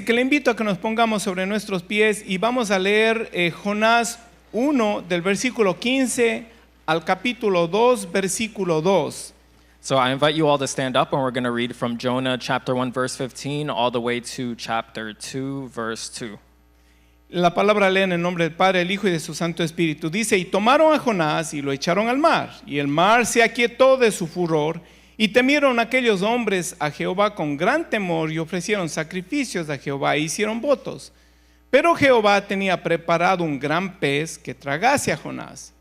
Así que le invito a que nos pongamos sobre nuestros pies y vamos a leer Jonás 1 del versículo 15 al capítulo 2, versículo 2. So I invite you all to stand up, and we're going to read from Jonah chapter 1, verse 15, all the way to chapter 2, verse 2. La palabra lee en el nombre del Padre, del Hijo y de su Santo Espíritu. Dice, y tomaron a Jonás y lo echaron al mar, y el mar se aquietó de su furor, y temieron aquellos hombres a Jehová con gran temor, y ofrecieron sacrificios a Jehová, e hicieron votos. Pero Jehová tenía preparado un gran pez que tragase a Jonás.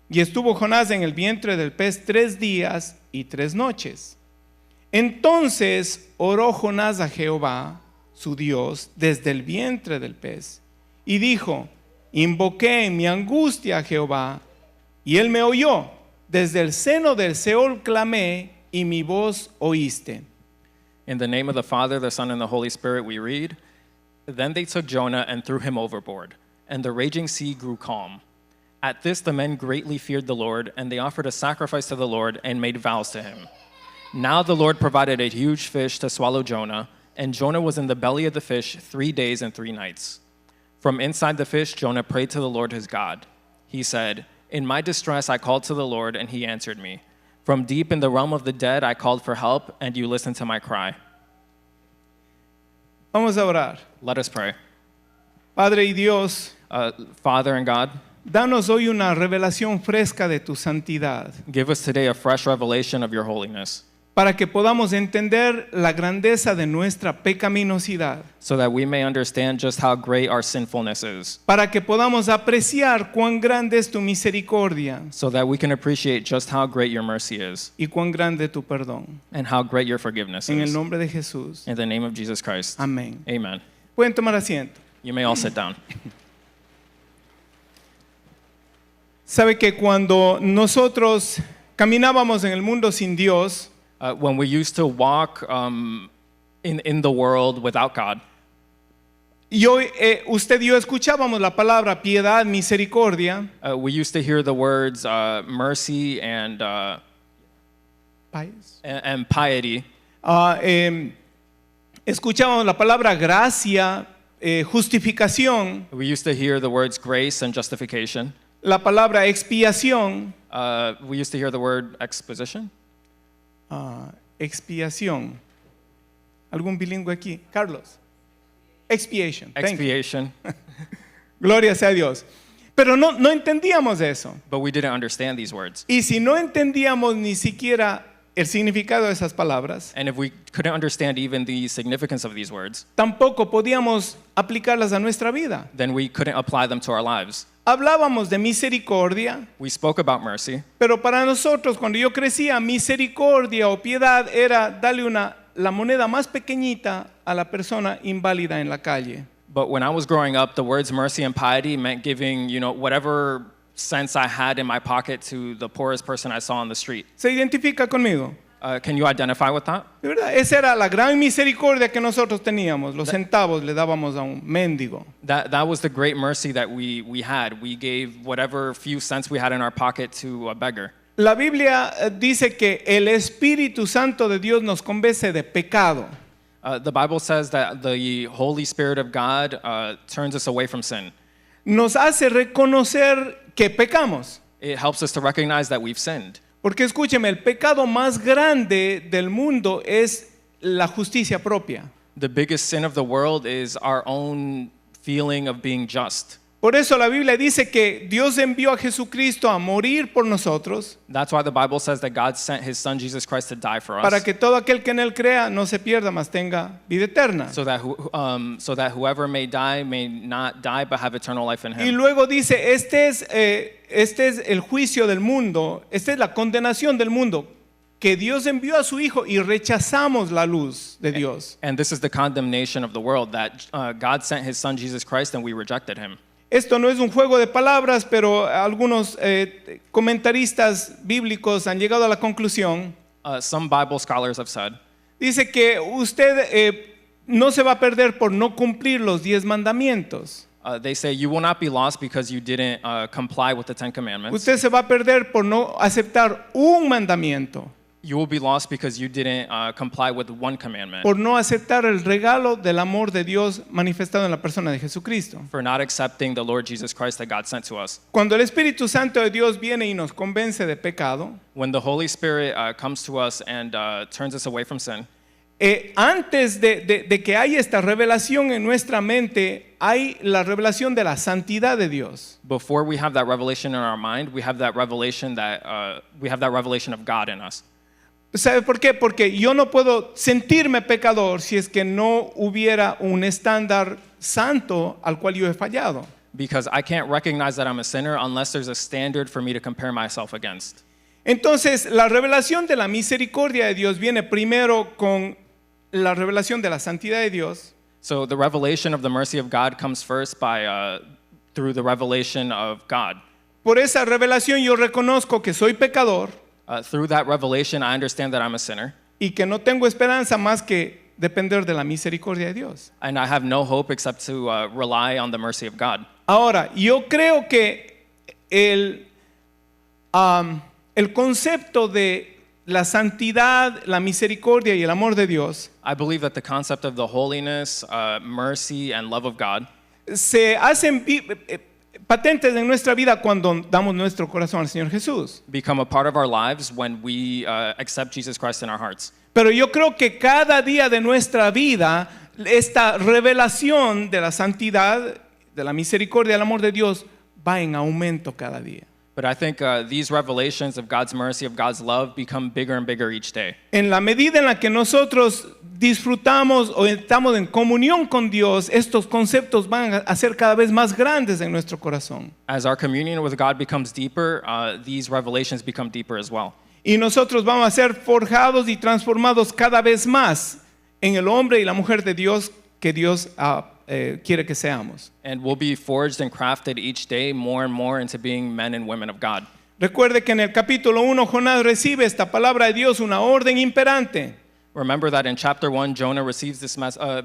Y estuvo Jonás en el vientre del pez 3 días y 3 noches. Entonces oró Jonás a Jehová, su Dios, desde el vientre del pez, y dijo, invoqué en mi angustia a Jehová, y él me oyó. Desde el seno del Seol clamé, y mi voz oíste. In the name of the Father, the Son, and the Holy Spirit, we read, Then they took Jonah and threw him overboard, and the raging sea grew calm. At this the men greatly feared the Lord, and they offered a sacrifice to the Lord and made vows to him. Now the Lord provided a huge fish to swallow Jonah, and Jonah was in the belly of the fish 3 days and 3 nights. From inside the fish, Jonah prayed to the Lord his God. He said, In my distress I called to the Lord, and he answered me. From deep in the realm of the dead I called for help, and you listened to my cry. Vamos a orar. Let us pray. Padre y Dios, Father and God, danos hoy una revelación fresca de tu santidad, give us today a fresh revelation of your holiness, para que podamos entender la grandeza de nuestra pecaminosidad, so that we may understand just how great our sinfulness is, para que podamos apreciar cuán grande es tu misericordia so that we can appreciate just how great your mercy is y cuán grande tu perdón. and how great your forgiveness En el is. nombre de Jesús. In the name of Jesus Christ. Amén. Amen. Pueden tomar asiento. You may all sit down. Sabe que cuando nosotros caminábamos en el mundo sin Dios, When we used to walk in the world without God, y hoy usted y yo escuchábamos la palabra piedad, misericordia, we used to hear the words mercy and piety. Escuchábamos la palabra gracia, justificación, We used to hear the words grace and justification. la palabra expiación, We used to hear the word exposition. expiación. ¿Algún bilingüe aquí? Carlos. Expiation. Thank you. Expiation. Gloria sea a Dios. Pero no entendíamos eso. But we didn't understand these words. Y si no entendíamos ni siquiera el significado de esas palabras, And if we couldn't understand even the significance of these words, tampoco podíamos aplicarlas a nuestra vida. then we couldn't apply them to our lives. Hablábamos de misericordia, We spoke about mercy, pero para nosotros, cuando yo crecía, misericordia o piedad era darle la moneda más pequeñita a la persona inválida en la calle. but when I was growing up, the words mercy and piety meant giving, whatever cents I had in my pocket to the poorest person I saw on the street. ¿Se identifica conmigo? Can you identify with that? De verdad, esa era la gran misericordia que nosotros teníamos. Los centavos le dábamos a un mendigo. That was the great mercy that we had. We gave whatever few cents we had in our pocket to a beggar. La Biblia dice que el Espíritu Santo de Dios nos convence de pecado. The Bible says that the Holy Spirit of God turns us away from sin. Nos hace reconocer que pecamos. It helps us to recognize that we've sinned. Porque escúcheme, el pecado más grande del mundo es la justicia propia. The biggest sin of the world is our own feeling of being just. Por eso la Biblia dice que Dios envió a Jesucristo a morir por nosotros, That's why the Bible says that God sent his son Jesus Christ to die for us, para que todo aquel que en él crea no se pierda, mas tenga vida eterna. so that whoever may die may not die but have eternal life in Y him. luego dice, este es el juicio del mundo, esta es la condenación del mundo, que Dios envió a su Hijo y rechazamos la luz de Dios. And this is the condemnation of the world, that God sent his son Jesus Christ and we rejected him. Esto no es un juego de palabras, pero algunos comentaristas bíblicos han llegado a la conclusión. Some Bible scholars have said Dice que usted no se va a perder por no cumplir los 10 mandamientos. They say you will not be lost because you didn't comply with the 10 Commandments. Usted se va a perder por no aceptar un mandamiento. You will be lost because you didn't comply with one commandment, por no aceptar el regalo del amor de Dios manifestado en la persona de Jesucristo. for not accepting the Lord Jesus Christ that God sent to us. Cuando el Espíritu Santo de Dios viene y nos convence de pecado, When the Holy Spirit comes to us and turns us away from sin, antes de que haya esta revelación en nuestra mente, hay la revelación de la santidad de Dios. before we have that revelation in our mind, we have that revelation of God in us. ¿Sabe por qué? Porque yo no puedo sentirme pecador si es que no hubiera un estándar santo al cual yo he fallado. Because I can't recognize that I'm a sinner unless there's a standard for me to compare myself against. Entonces, la revelación de la misericordia de Dios viene primero con la revelación de la santidad de Dios. So the revelation of the mercy of God comes first through the revelation of God. Por esa revelación yo reconozco que soy pecador Through that revelation, I understand that I'm a sinner, y que no tengo esperanza más que depender de la misericordia de Dios. and I have no hope except to rely on the mercy of God. Ahora, yo creo que el concepto de la santidad, la misericordia y el amor de Dios I believe that the concept of the holiness, mercy, and love of God se hacen patentes en nuestra vida cuando damos nuestro corazón al Señor Jesús. become a part of our lives when we accept Jesus Christ in our hearts. Pero yo creo que cada día de nuestra vida, esta revelación de la santidad, de la misericordia, del amor de Dios, va en aumento cada día. But I think these revelations of God's mercy, of God's love, become bigger and bigger each day. En la medida en la que nosotros disfrutamos o estamos en comunión con Dios, estos conceptos van a ser cada vez más grandes en nuestro corazón. As our communion with God becomes deeper, these revelations become deeper as well. Y nosotros vamos a ser forjados y transformados cada vez más en el hombre y la mujer de Dios que Dios quiere que seamos. And we'll be forged and crafted each day more and more into being men and women of God. Recuerde que en el capítulo 1 Jonás recibe esta palabra de Dios, una orden imperante. Remember that in chapter 1, Jonah receives this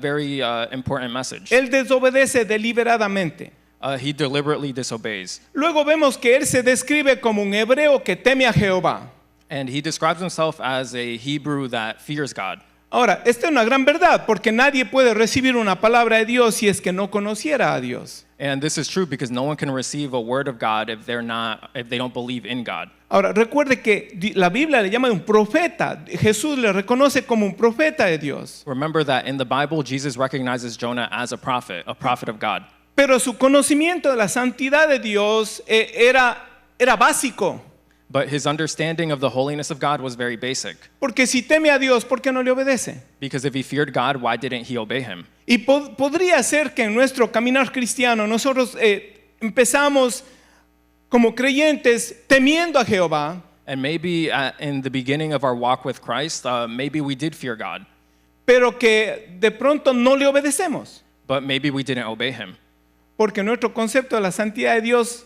very important message. Él desobedece deliberadamente. He deliberately disobeys. Luego vemos que él se describe como un hebreo que teme a Jehová. And he describes himself as a Hebrew that fears God. Ahora, esta es una gran verdad, porque nadie puede recibir una palabra de Dios si es que no conociera a Dios. And this is true because no one can receive a word of God if they don't believe in God. Ahora, recuerde que la Biblia le llama un profeta. Jesús le reconoce como un profeta de Dios. Remember that in the Bible, Jesus recognizes Jonah as a prophet of God. Pero su conocimiento de la santidad de Dios era básico. But his understanding of the holiness of God was very basic. Porque si teme a Dios, ¿por qué no le obedece? Because if he feared God, why didn't he obey him? Y podría ser que en nuestro caminar cristiano nosotros empezamos como creyentes temiendo a Jehová, And maybe in the beginning of our walk with Christ, maybe we did fear God, pero que de pronto no le obedecemos. but maybe we didn't obey him. Porque nuestro concepto de la santidad de Dios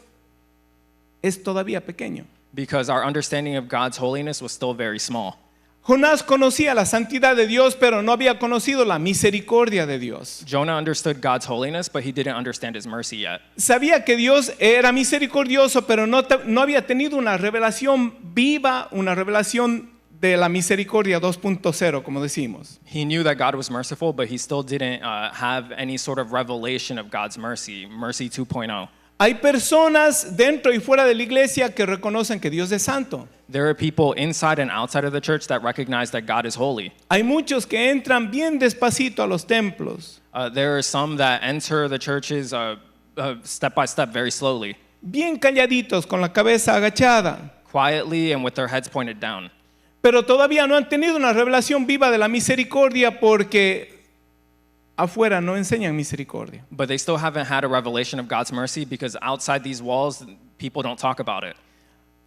es todavía pequeño. Because our understanding of God's holiness was still very small. Jonás conocía la santidad de Dios, pero no había conocido la misericordia de Dios. Jonah understood God's holiness, but he didn't understand his mercy yet. Sabía que Dios era misericordioso, pero no había tenido una revelación viva, una revelación de la misericordia 2.0, como decimos. He knew that God was merciful, but he still didn't have any sort of revelation of God's mercy 2.0. Hay personas dentro y fuera de la iglesia que reconocen que Dios es santo. There are people inside and outside of the church that recognize that God is holy. Hay muchos que entran bien despacito a los templos, There are some that enter the churches step by step, very slowly, bien calladitos, con la cabeza agachada, quietly and with their heads pointed down. pero todavía no han tenido una revelación viva de la misericordia porque afuera no enseñan misericordia. But they still haven't had a revelation of God's mercy because outside these walls, people don't talk about it.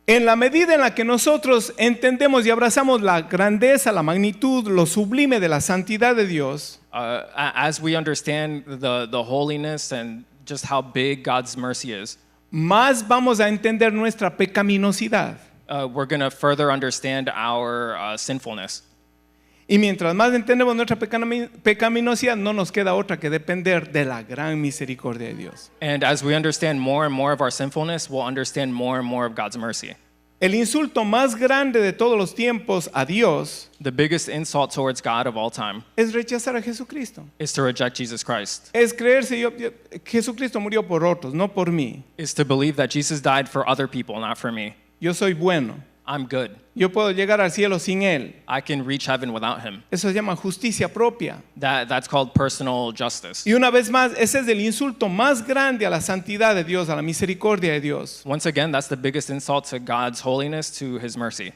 En la medida en la que nosotros entendemos y abrazamos la grandeza, la magnitud, lo sublime de la santidad de Dios, As we understand the holiness and just how big God's mercy is, más vamos a entender nuestra pecaminosidad. we're going to further understand our sinfulness. Y mientras más entendemos nuestra pecaminosidad, no nos queda otra que depender de la gran misericordia de Dios. And as we understand more and more of our sinfulness, we'll understand more and more of God's mercy. El insulto más grande de todos los tiempos a Dios The biggest insult towards God of all time es rechazar a Jesucristo. is to reject Jesus Christ, Es creerse, Jesucristo murió por otros, no por mí. is to believe that Jesus died for other people, not for me. Yo soy bueno. I'm good. Yo puedo llegar al cielo sin Él. I can reach heaven without him. Eso se llama justicia propia. That's called personal justice. Y una vez más, ese es el insulto más grande a la santidad de Dios, a la misericordia de Dios. Once again, that's the biggest insult to God's holiness, to his mercy.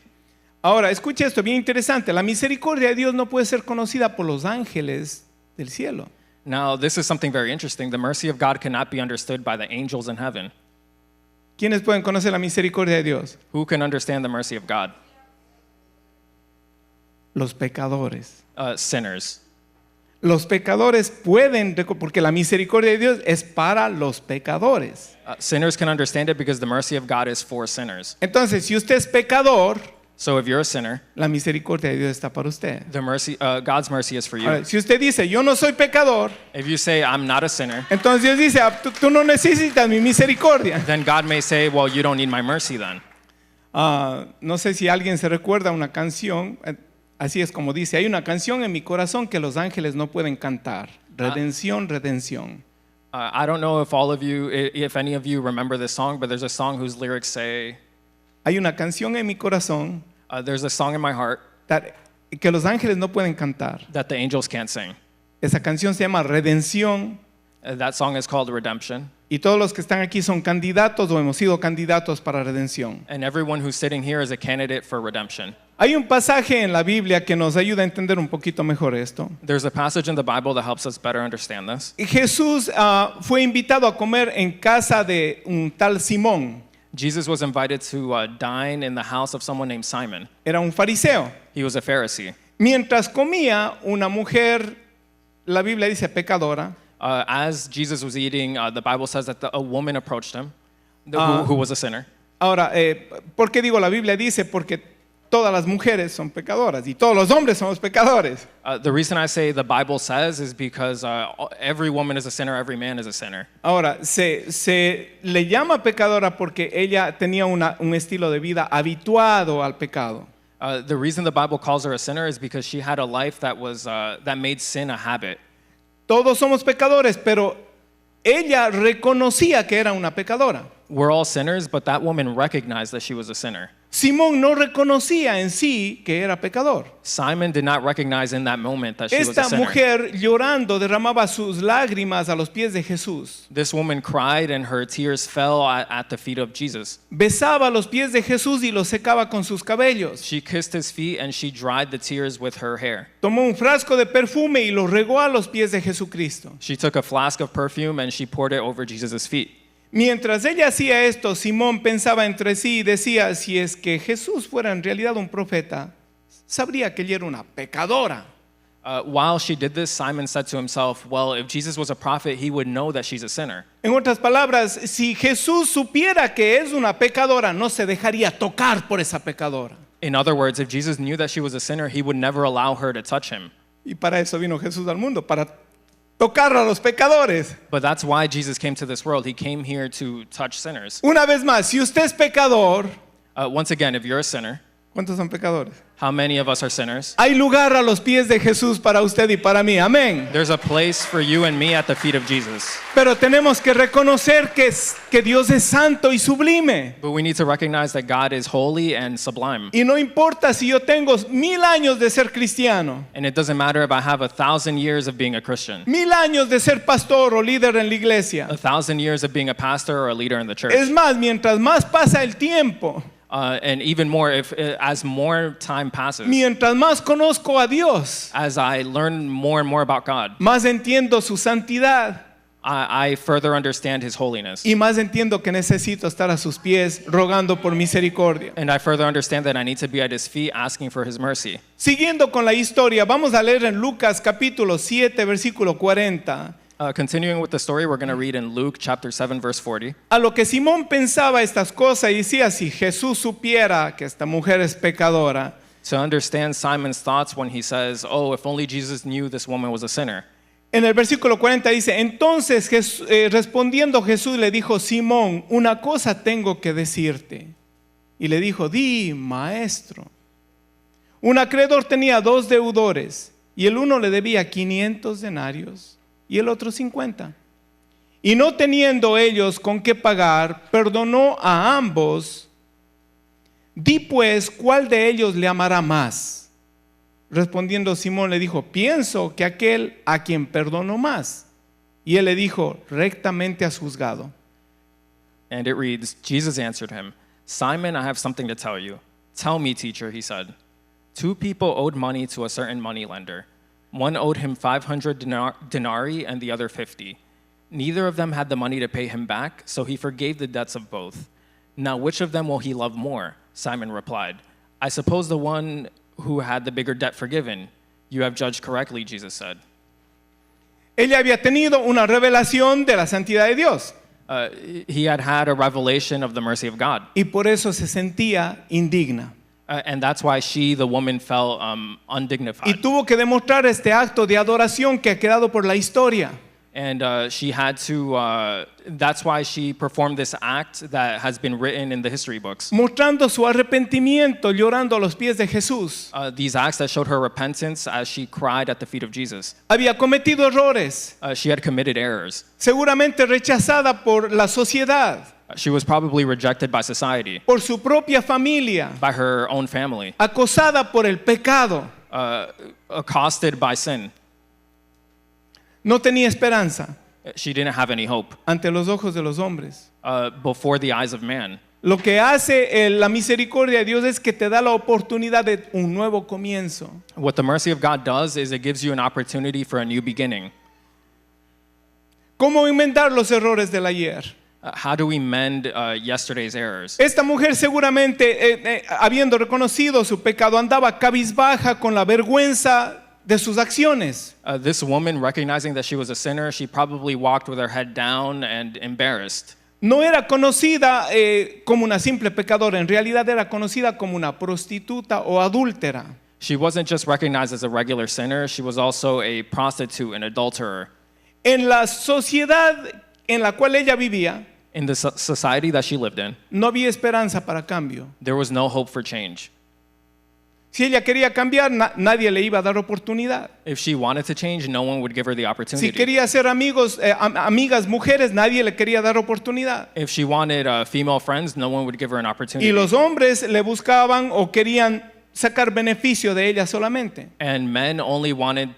Ahora, escuche esto, bien interesante. La misericordia de Dios no puede ser conocida por los ángeles del cielo. Now, this is something very interesting. The mercy of God cannot be understood by the angels in heaven. ¿Quiénes pueden conocer la misericordia de Dios? Who can understand the mercy of God? Los pecadores. Sinners. Los pecadores pueden, porque la misericordia de Dios es para los pecadores. Sinners can understand it because the mercy of God is for sinners. Entonces, si usted es pecador, So if you're a sinner, la misericordia de Dios está para usted. the mercy, God's mercy is for you. Ahora, si usted dice, yo no soy pecador, If you say, I'm not a sinner, entonces Dios dice, tú no necesitas mi misericordia. then God may say, well, you don't need my mercy then. No sé si alguien se recuerda una canción, así es como dice, hay una canción en mi corazón que los ángeles no pueden cantar. Redención, redención. I don't know if all of you, if any of you remember this song, but there's a song whose lyrics say, Hay una canción en mi corazón there's a song in my heart que los ángeles no pueden cantar. that the angels can't sing. Esa canción se llama Redención That song is called Redemption. y todos los que están aquí son candidatos o hemos sido candidatos para redención. And everyone who's sitting here is a candidate for redemption. Hay un pasaje en la Biblia que nos ayuda a entender un poquito mejor esto. There's a passage in the Bible that helps us better understand this. Jesús fue invitado a comer en casa de un tal Simón. Jesus was invited to dine in the house of someone named Simon. Era un fariseo. He was a Pharisee. Mientras comía, una mujer, la Biblia dice pecadora, As Jesus was eating, the Bible says that a woman approached him who was a sinner. ahora, ¿por qué digo la Biblia dice? Porque todas las mujeres son pecadoras y todos los hombres somos pecadores. The reason I say the Bible says is because every woman is a sinner, every man is a sinner. Ahora, se le llama pecadora porque ella tenía un estilo de vida habituado al pecado. The reason the Bible calls her a sinner is because she had a life that was that made sin a habit. Todos somos pecadores, pero ella reconocía que era una pecadora. We're all sinners, but that woman recognized that she was a sinner. Simón no reconocía en sí que era pecador. Simon did not recognize in that moment that she was a Esta sinner. mujer llorando derramaba sus lágrimas a los pies de Jesús. This woman cried and her tears fell at the feet of Jesus. Besaba los pies de Jesús y los secaba con sus cabellos. She kissed his feet and she dried the tears with her hair. Tomó un frasco de perfume y lo regó a los pies de Jesucristo. She took a flask of perfume and she poured it over Jesus' feet. Mientras ella hacía esto, Simón pensaba entre sí y decía, si es que Jesús fuera en realidad un profeta, sabría que ella era una pecadora. While she did this, Simon said to himself, well, if Jesus was a prophet, he would know that she's a sinner. En otras palabras, si Jesús supiera que es una pecadora, no se dejaría tocar por esa pecadora. In other words, if Jesus knew that she was a sinner, he would never allow her to touch him. Y para eso vino Jesús al mundo, para tocar a los pecadores. But that's why Jesus came to this world. He came here to touch sinners. Una vez más, si usted es pecador, Once again, if you're a sinner, ¿cuántos son pecadores? how many of us are sinners? Hay lugar a los pies de Jesús para usted y para mí. Amén. There's a place for you and me at the feet of Jesus. Pero tenemos que reconocer que Dios es santo y sublime. But we need to recognize that God is holy and sublime. Y no importa si yo tengo 1000 años de ser cristiano, And it doesn't matter if I have 1,000 years of being a Christian, 1000 años de ser pastor o líder en la iglesia. 1,000 years of being a pastor or a leader in the church. Es más, mientras más pasa el tiempo, And even more, if as more time passes, mientras más conozco a Dios, as I learn more and more about God, más entiendo su santidad I further understand His holiness. y más entiendo que necesito estar a sus pies rogando por misericordia. And I further understand that I need to be at His feet asking for His mercy. Siguiendo con la historia, vamos a leer en Lucas capítulo 7, versículo 40. Continuing with the story, we're going to read in Luke chapter 7, verse 40. A lo que Simón pensaba estas cosas y decía, si Jesús supiera que esta mujer es pecadora. To understand Simon's thoughts when he says, oh, if only Jesus knew this woman was a sinner. En el versículo 40 dice, entonces respondiendo Jesús le dijo, Simón, una cosa tengo que decirte. y le dijo, di, maestro. Un acreedor tenía 2 deudores y el uno le debía 500 denarios y el otro 50. Y no teniendo ellos con qué pagar, perdonó a ambos. Di pues, ¿cuál de ellos le amará más? Respondiendo Simón le dijo, pienso que aquel a quien perdonó más. Y él le dijo, rectamente has juzgado. And it reads, Jesus answered him, Simon, I have something to tell you. Tell me, teacher, he said. 2 people owed money to a certain moneylender. One owed him 500 denarii and the other 50. Neither of them had the money to pay him back, so he forgave the debts of both. Now, which of them will he love more? Simon replied, I suppose the one who had the bigger debt forgiven. You have judged correctly, Jesus said. Ella había tenido una revelación de la santidad de Dios He had a revelation of the mercy of God. y por eso se sentía indigna. And that's why she, the woman, felt Y undignified. tuvo que demostrar este acto de adoración que ha quedado por la historia. And she had to, that's why she performed this act that has been written in the history books. Mostrando su arrepentimiento, llorando a los pies de Jesús. These acts that showed her repentance as she cried at the feet of Jesus. Había cometido errores, She had committed errors. seguramente rechazada por la sociedad, She was probably rejected by society, por su propia familia, by her own family, acosada por el pecado. accosted by sin. No tenía esperanza She didn't have any hope ante los ojos de los hombres. before the eyes of man. Lo que hace la misericordia de Dios es que te da la oportunidad de un nuevo comienzo. What the mercy of God does is it gives you an opportunity for a new beginning. ¿Cómo enmendar los errores del ayer? How do we mend yesterday's errors? Esta mujer seguramente, habiendo reconocido su pecado, andaba cabizbaja con la vergüenza de sus acciones. This woman, recognizing that she was a sinner, she probably walked with her head down and embarrassed. No era conocida como una simple pecadora, en realidad era conocida como una prostituta o adúltera. She wasn't just recognized as a regular sinner, she was also a prostitute, an adulterer. En la sociedad en la cual ella vivía, In the society that she lived in, no había esperanza para cambio. there was no hope for change. Si ella quería cambiar, nadie le iba a dar oportunidad. If she wanted to change, no one would give her the Si opportunity. quería ser amigas mujeres, nadie le quería dar oportunidad. If she wanted female friends, no one would give her an Y opportunity. los hombres le buscaban o querían sacar beneficio de ella solamente. And men only wanted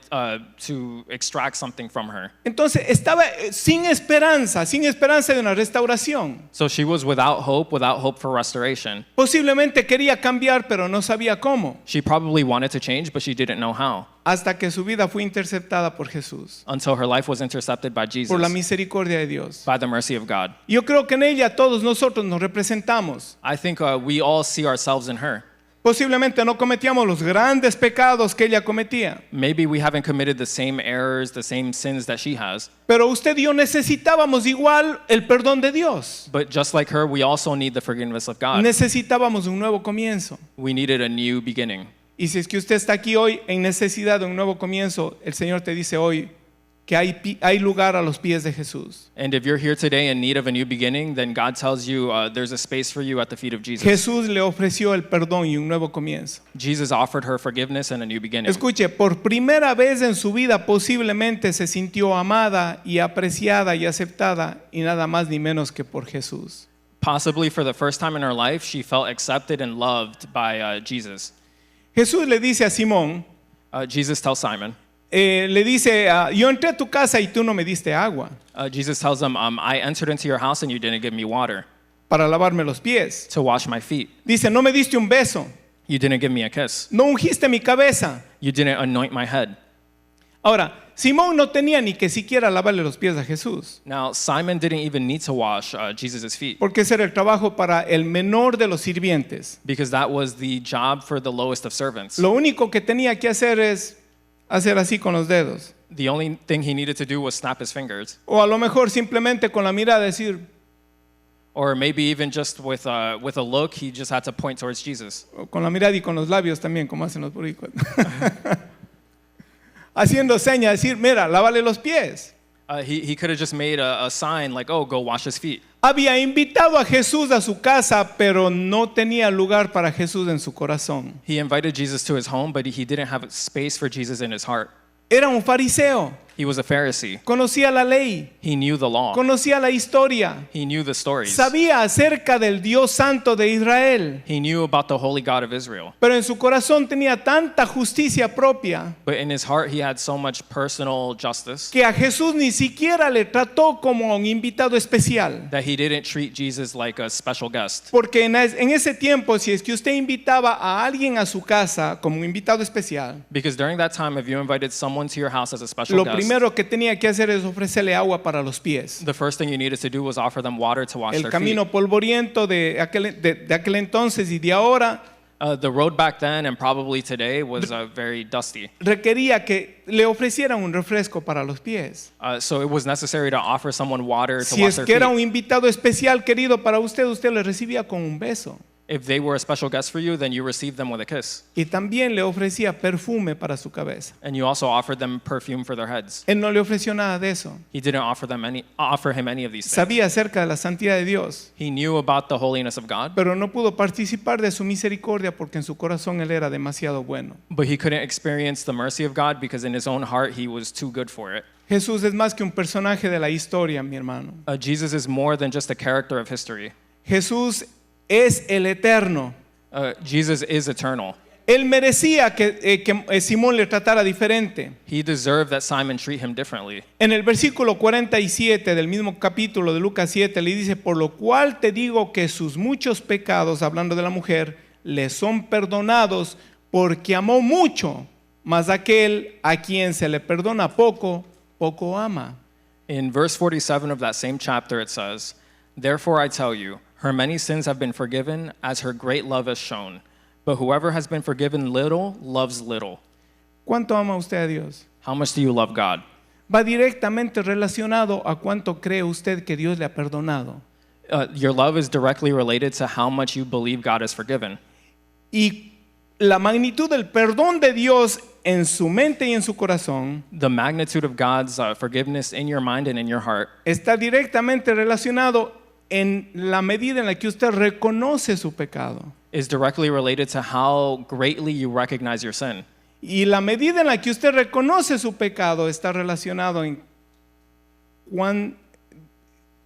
to extract something from her. Entonces estaba sin esperanza de una restauración. So she was without hope for restoration. Posiblemente quería cambiar, pero no sabía cómo. She probably wanted to change, but she didn't know how. Hasta que su vida fue interceptada por Jesús, Until her life was intercepted by Jesus, por la misericordia de Dios. by the mercy of God. Yo creo que en ella todos nosotros nos representamos. I think we all see ourselves in her. Posiblemente no cometíamos los grandes pecados que ella cometía, Maybe we haven't committed the same errors, the same sins that she has. pero usted y yo necesitábamos igual el perdón de Dios. But just like her, we also need the forgiveness of God. Necesitábamos un nuevo comienzo. We needed a new beginning. Y si es que usted está aquí hoy en necesidad de un nuevo comienzo, el Señor te dice hoy que hay lugar a los pies de Jesús. And if you're here today in need of a new beginning, then God tells you there's a space for you at the feet of Jesus. Jesús le ofreció el perdón y un nuevo comienzo. Jesus offered her forgiveness and a new beginning. Escuche, por primera vez en su vida posiblemente se sintió amada y apreciada y aceptada y nada más ni menos que por Jesús. Possibly for the first time in her life, she felt accepted and loved by Jesus. Jesús le dice a Simón, Jesus tells Simon, le dice, yo entré a tu casa y tú no me diste agua Jesus tells him, I entered into your house and you didn't give me water para lavarme los pies. to wash my feet. Dice, no me diste un beso, You didn't give me a kiss. no ungiste mi cabeza. You didn't anoint my head. Ahora, Simón no tenía ni que siquiera lavarle los pies a Jesús, Now, Simon didn't even need to wash Jesus' feet porque ese era el trabajo para el menor de los sirvientes. because that was the job for the lowest of servants. Lo único que tenía que hacer es hacer así con los dedos. The only thing he needed to do was snap his fingers, O a lo mejor simplemente con la mirada decir, or maybe even just with a look, he just had to point towards Jesus. o con la mirada y con los labios también, como hacen los boricuas. Haciendo señas, decir, mira, lávale los pies. He could have just made a sign like, oh, go wash his feet. Había invitado a Jesús a su casa, pero no tenía lugar para Jesús en su corazón. He invited Jesus to his home, but he didn't have space for Jesus in his heart. Era un fariseo, He was a Pharisee. conocía la ley, He knew the law. conocía la historia, He knew the stories. sabía acerca del Dios Santo de Israel, He knew about the holy God of Israel. pero en su corazón tenía tanta justicia propia But in his heart, he had so much personal justice que a Jesús ni siquiera le trató como a un invitado especial. that he didn't treat Jesus like a special guest. Porque en ese tiempo, si es que usted invitaba a alguien a su casa como un invitado especial, Because during that time, if you invited someone to your house as a special lo guest, primero que tenía que hacer es ofrecerle agua para los pies. the first thing you needed to do was offer them water to wash El their camino feet. polvoriento de aquel entonces y de ahora The road back then and probably today was very dusty. requería que le ofrecieran un refresco para los pies. So it was necessary to offer someone water to Si wash es their que era feet. un invitado especial querido para usted, usted le recibía con un beso. If they were a special guest for you, then you received them with a kiss. Y también le ofrecía perfume para su cabeza. And you also offered them perfume for their heads. Él no le ofreció nada de eso. He didn't offer him any of these things. Sabía acerca de la santidad de Dios, He knew about the holiness of God, pero no pudo participar de su misericordia porque en su corazón él era demasiado bueno. but he couldn't experience the mercy of God because in his own heart he was too good for it. Jesús es más que un personaje de la historia, mi hermano. Jesus is more than just a character of history. Jesús es el eterno. Jesus is eternal. Él merecía que Simón le tratara diferente. He deserved that Simon treat him differently. En el versículo 47 del mismo capítulo de Lucas 7 le dice, por lo cual te digo que sus muchos pecados, hablando de la mujer, le son perdonados porque amó mucho, mas aquel a quien se le perdona poco, poco ama. In verse 47 of that same chapter it says, therefore I tell you, her many sins have been forgiven as her great love has shown. But whoever has been forgiven little loves little. ¿Cuánto ama usted a Dios? How much do you love God? Va directamente relacionado a cuánto cree usted que Dios le ha perdonado. Your love is directly related to how much you believe God has forgiven. Y la magnitud del perdón de Dios en su mente y en su corazón The magnitude of God's forgiveness in your mind and in your heart está directamente relacionado en la medida en la que usted reconoce su pecado. is directly related to how greatly you recognize your sin. Y la medida en la que usted reconoce su pecado está relacionado en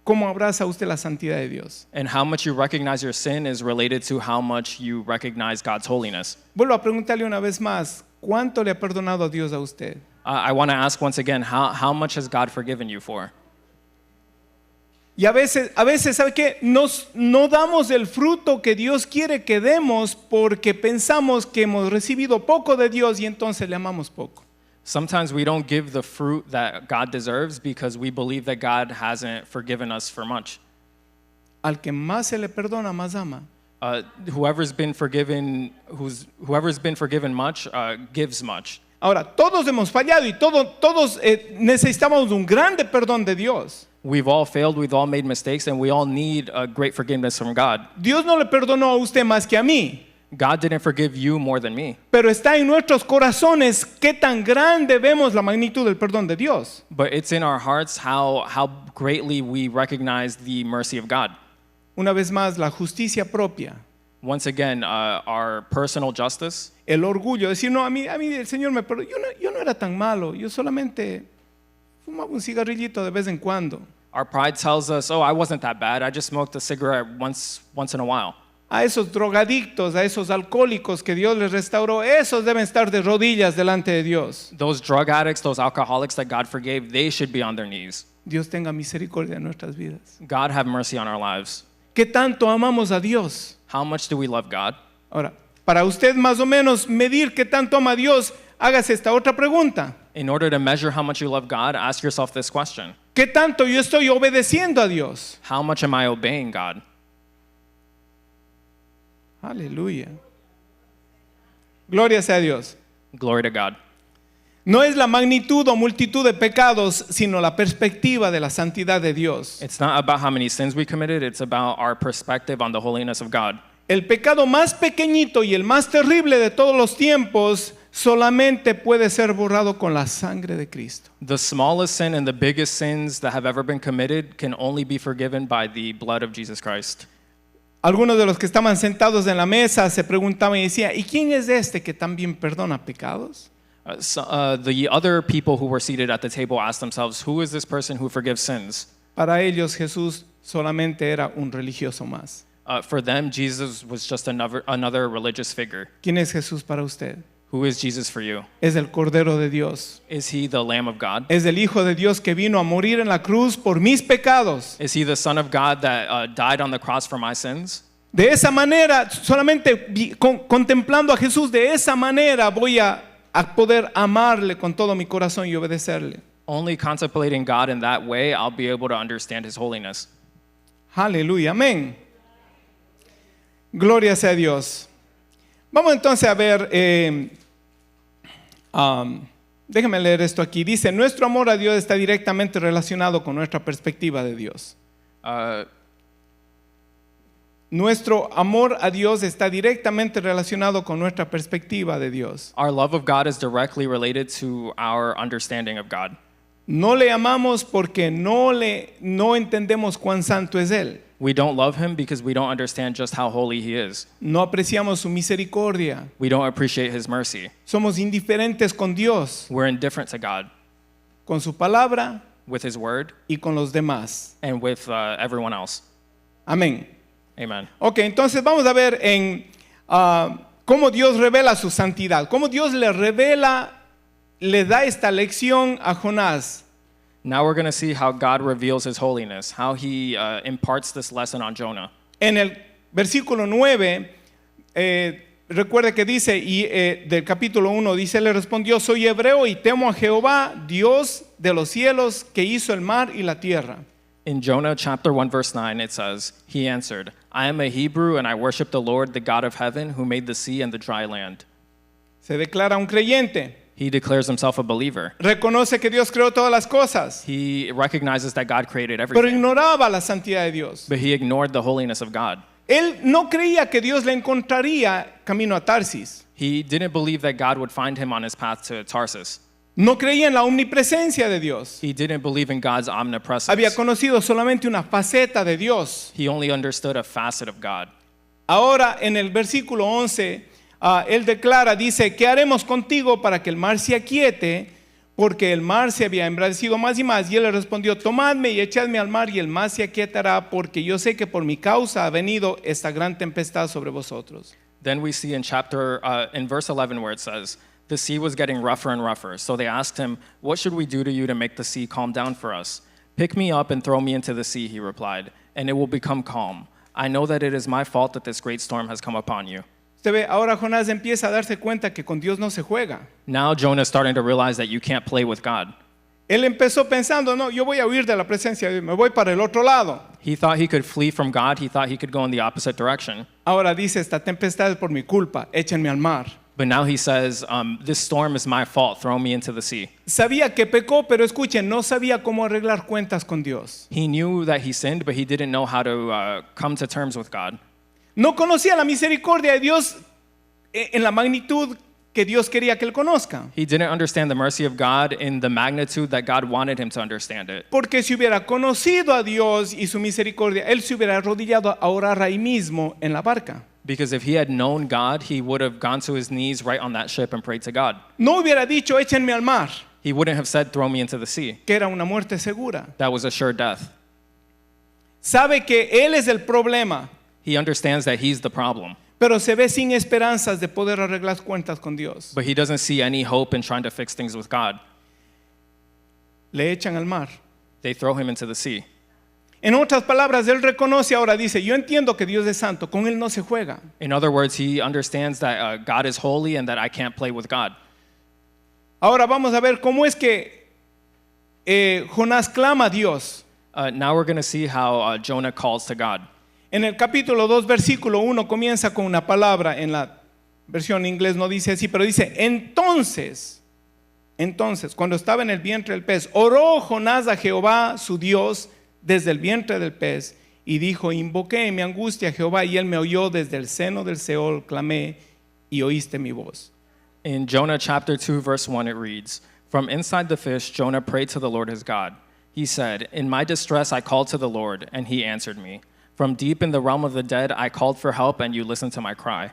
cómo abraza usted la santidad de Dios. And how much you recognize your sin is related to how much you recognize God's holiness. Vuelvo a preguntarle una vez más, ¿cuánto le ha perdonado Dios a usted? I want to ask once again, how much has God forgiven you for? Y a veces ¿sabe qué? No damos el fruto que Dios quiere que demos porque pensamos que hemos recibido poco de Dios y entonces le amamos poco. Sometimes we don't give the fruit that God deserves because we believe that God hasn't forgiven us for much. Al que más se le perdona, más ama. Whoever's been forgiven much gives much. Ahora, todos hemos fallado y todos necesitamos un grande perdón de Dios. We've all failed, we've all made mistakes, and we all need a great forgiveness from God. Dios no le perdonó a usted más que a mí, God didn't forgive you more than me, pero está en nuestros corazones qué tan grande vemos la magnitud del perdón de Dios. but it's in our hearts how greatly we recognize the mercy of God. Una vez más, la justicia propia, Once again, our personal justice, el orgullo, decir, no, a mí el Señor me perdonó, yo no era tan malo, yo solamente fumaba un cigarrillito de vez en cuando. our pride tells us, oh, I wasn't that bad, I just smoked a cigarette once in a while. A esos drogadictos, a esos alcohólicos que Dios les restauró, esos deben estar de rodillas delante de Dios. Those drug addicts, those alcoholics that God forgave, they should be on their knees. Dios tenga misericordia en nuestras vidas. God have mercy on our lives. ¿Qué tanto amamos a Dios? How much do we love God? Ahora, para usted más o menos medir qué tanto ama a Dios, hágase esta otra pregunta. In order to measure how much you love God, ask yourself this question. ¿Qué tanto yo estoy obedeciendo a Dios? How much am I obeying God? Aleluya. Gloria sea a Dios. Glory to God. No es la magnitud o multitud de pecados, sino la perspectiva de la santidad de Dios. It's not about how many sins we committed, it's about our perspective on the holiness of God. El pecado más pequeñito y el más terrible de todos los tiempos solamente puede ser borrado con la sangre de Cristo. The smallest sin and the biggest sins that have ever been committed can only be forgiven by the blood of Jesus Christ. Algunos de los que estaban sentados en la mesa se preguntaban y decían, ¿y quién es este que también perdona pecados? The other people who were seated at the table asked themselves, who is this person who forgives sins? Para ellos Jesús solamente era un religioso más. For them, Jesus was just another religious figure. ¿Quién es Jesús para usted? Who is Jesus for you? Es el Cordero de Dios. Is he the Lamb of God? Es el Hijo de Dios que vino a morir en la cruz por mis pecados. Is he the Son of God that died on the cross for my sins? De esa manera, solamente contemplando a Jesús, de esa manera voy a poder amarle con todo mi corazón y obedecerle. Only contemplating God in that way, I'll be able to understand his holiness. Aleluya, amén. Gloria sea a Dios. Vamos entonces a ver, déjame leer esto aquí. Dice, nuestro amor a Dios está directamente relacionado con nuestra perspectiva de Dios. Nuestro amor a Dios está directamente relacionado con nuestra perspectiva de Dios. Our love of God is directly related to our understanding of God. No le amamos porque no entendemos cuán santo es Él. We don't love him because we don't understand just how holy he is. No apreciamos su misericordia. We don't appreciate his mercy. Somos indiferentes con Dios, We're indifferent to God con su palabra with his word y con los demás. and with everyone else. Amén. Amen. Ok, entonces vamos a ver en cómo Dios revela su santidad. Cómo Dios le da esta lección a Jonás. Now we're going to see how God reveals his holiness, how he imparts this lesson on Jonah. En el versículo 9, recuerde que dice, del capítulo 1, dice, le respondió, soy hebreo y temo a Jehová, Dios de los cielos, que hizo el mar y la tierra. In Jonah chapter 1 verse 9 it says, he answered, I am a Hebrew and I worship the Lord, the God of heaven, who made the sea and the dry land. Se declara un creyente. He declares himself a believer. Reconoce que Dios creó todas las cosas, He recognizes that God created pero everything, ignoraba la santidad de Dios. but he ignored the holiness of God. Él no creía que Dios le encontraría camino a Tarsis. He didn't believe that God would find him on his path to Tarsus. No creía en la omnipresencia de Dios. He didn't believe in God's omnipresence. Había conocido solamente una faceta de Dios. He only understood a facet of God. Ahora en el versículo 11, él declara, dice, ¿qué haremos contigo para que el mar se aquiete? Porque el mar se había embravecido más y más. Y él le respondió, tomadme y echadme al mar y el mar se aquietará, porque yo sé que por mi causa ha venido esta gran tempestad sobre vosotros. Then we see in verse 11 where it says, the sea was getting rougher and rougher. So they asked him, what should we do to you to make the sea calm down for us? Pick me up and throw me into the sea, he replied, and it will become calm. I know that it is my fault that this great storm has come upon you. Usted ve, ahora Jonás empieza a darse cuenta que con Dios no se juega. Now Jonah is starting to realize that you can't play with God. Él empezó pensando, no, yo voy a huir de la presencia de Dios, me voy para el otro lado. He thought he could flee from God. He thought he could go in the opposite direction. Ahora dice, esta tempestad es por mi culpa, échenme al mar. But now he says, this storm is my fault. Throw me into the sea. Sabía que pecó, pero escuchen, no sabía cómo arreglar cuentas con Dios. He knew that he sinned, but he didn't know how to come to terms with God. No conocía la misericordia de Dios en la magnitud que Dios quería que él conozca. He didn't understand the mercy of God in the magnitude that God wanted him to understand it. Porque si hubiera conocido a Dios y su misericordia, él se hubiera arrodillado a orar ahí mismo en la barca. Because if he had known God, he would have gone to his knees right on that ship and prayed to God. No hubiera dicho, échenme al mar, He wouldn't have said, throw me into the sea. que era una muerte segura. That was a sure death. Sabe que él es el problema, He understands that he's the problem, pero se ve sin esperanzas de poder arreglar cuentas con Dios. but he doesn't see any hope in trying to fix things with God. Le echan al mar. They throw him into the sea. En otras palabras, él reconoce ahora, dice, yo entiendo que Dios es santo, con él no se juega. In other words, he understands that God is holy and that I can't play with God. Ahora vamos a ver cómo es que Jonás clama a Dios. Now we're going to see how Jonah calls to God. En el capítulo 2, versículo 1 comienza con una palabra, en la versión en inglés no dice así, pero dice, entonces, cuando estaba en el vientre del pez, oró Jonás a Jehová su Dios desde el vientre del pez y dijo, invoqué en mi angustia a Jehová y él me oyó desde el seno del Seol, clamé y oíste mi voz. In Jonah chapter 2, verse 1, it reads, "From inside the fish, Jonah prayed to the Lord his God. He said, 'In my distress I called to the Lord, and he answered me. From deep in the realm of the dead I called for help, and you listened to my cry.'"